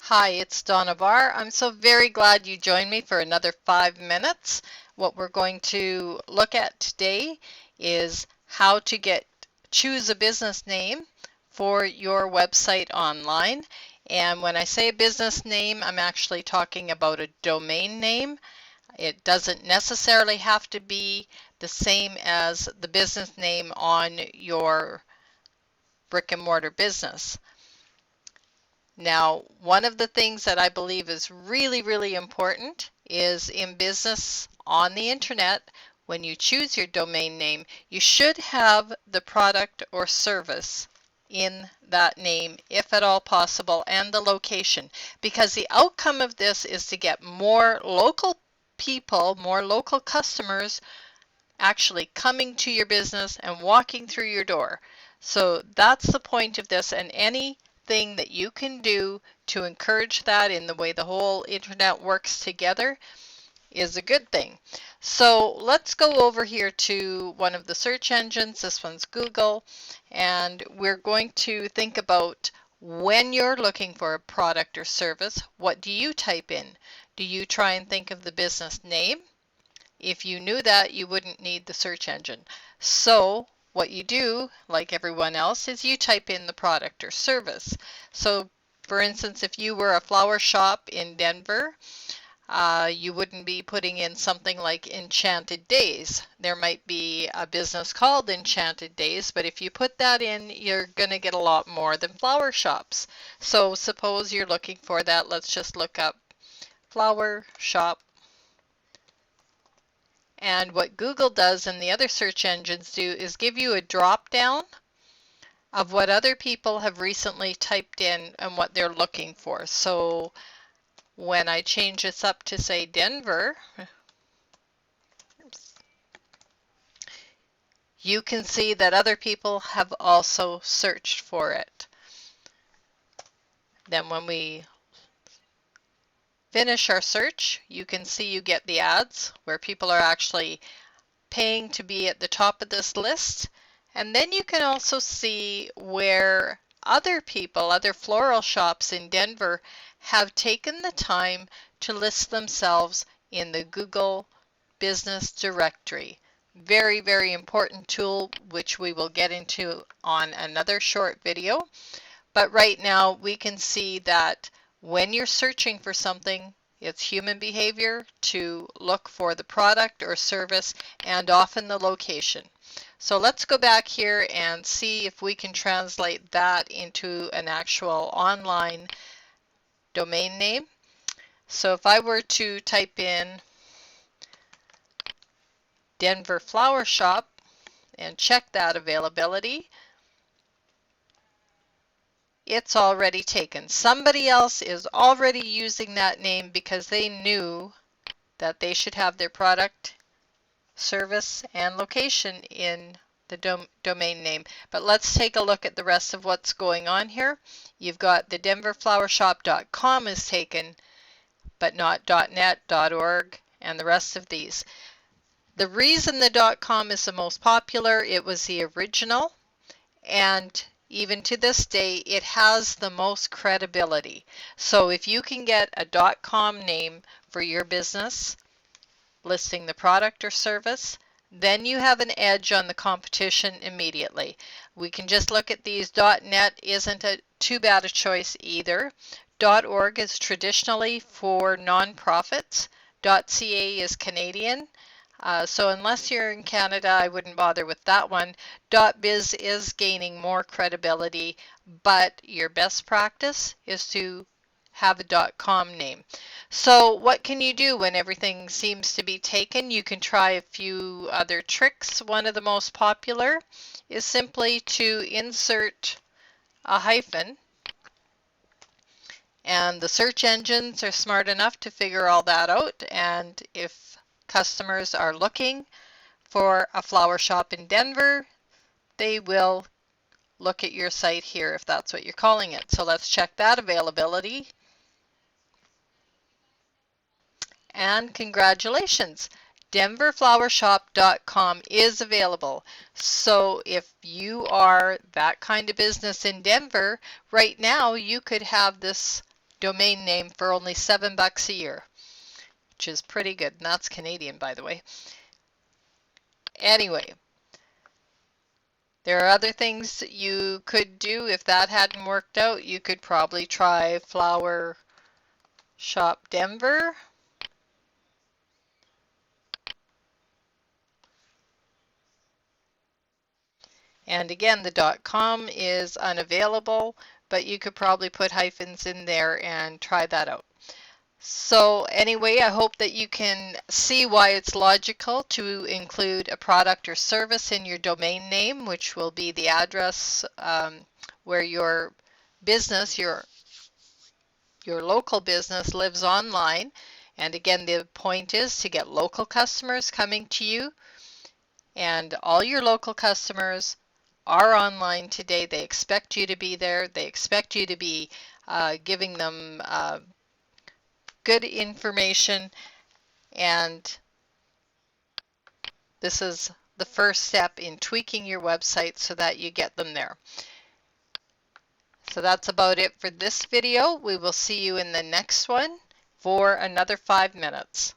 Hi, it's Donna Barr. I'm so very glad you joined me for another 5 minutes. What we're going to look at today is how to choose a business name for your website online. And when I say a business name, I'm actually talking about a domain name. It doesn't necessarily have to be the same as the business name on your brick and mortar business. Now, one of the things that I believe is really, really important is in business on the internet, when you choose your domain name, you should have the product or service in that name, if at all possible, and the location. Because the outcome of this is to get more local people, more local customers actually coming to your business and walking through your door. So that's the point of this, and anything that you can do to encourage that in the way the whole internet works together is a good thing. So let's go over here to one of the search engines. This one's Google, and we're going to think about when you're looking for a product or service, what do you type in? Do you try and think of the business name? If you knew that, you wouldn't need the search engine. So what you do, like everyone else, is you type in the product or service. So for instance, if you were a flower shop in Denver, you wouldn't be putting in something like Enchanted Days. There might be a business called Enchanted Days, but if you put that in, you're going to get a lot more than flower shops. So suppose you're looking for that. Let's just look up flower shop. And what Google does and the other search engines do is give you a drop down of what other people have recently typed in and what they're looking for. So when I change this up to say Denver, you can see that other people have also searched for it. Then when we finish our search, you can see you get the ads where people are actually paying to be at the top of this list. And then you can also see where other people, other floral shops in Denver, have taken the time to list themselves in the Google Business Directory. Very, very important tool, which we will get into on another short video. But right now we can see that when you're searching for something, it's human behavior to look for the product or service and often the location. So let's go back here and see if we can translate that into an actual online domain name. So if I were to type in Denver Flower Shop and check that availability, it's already taken. Somebody else is already using that name because they knew that they should have their product, service, and location in the domain name. But let's take a look at the rest of what's going on here. You've got the denverflowershop.com is taken, but not .net, .org, and the rest of these. The reason the .com is the most popular, it was the original, and even to this day, it has the most credibility. So if you can get a .com name for your business, listing the product or service, then you have an edge on the competition immediately. We can just look at these. .net isn't too bad a choice either. .org is traditionally for nonprofits. .ca is Canadian. So unless you're in Canada, I wouldn't bother with that one. .biz is gaining more credibility, but your best practice is to have a .com name. So what can you do when everything seems to be taken? You can try a few other tricks. One of the most popular is simply to insert a hyphen, and the search engines are smart enough to figure all that out, and if customers are looking for a flower shop in Denver, they will look at your site here if that's what you're calling it. So let's check that availability. And congratulations, denverflowershop.com is available. So if you are that kind of business in Denver, right now you could have this domain name for only $7 a year, which is pretty good. And that's Canadian, by the way. Anyway, there are other things that you could do. If that hadn't worked out, you could probably try Flower Shop Denver. And again, the .com is unavailable, but you could probably put hyphens in there and try that out. So anyway, I hope that you can see why it's logical to include a product or service in your domain name, which will be the address where your business, your local business lives online. And again, the point is to get local customers coming to you, and all your local customers are online today. They expect you to be there. They expect you to be giving them good information, and this is the first step in tweaking your website so that you get them there. So that's about it for this video. We will see you in the next one for another 5 minutes.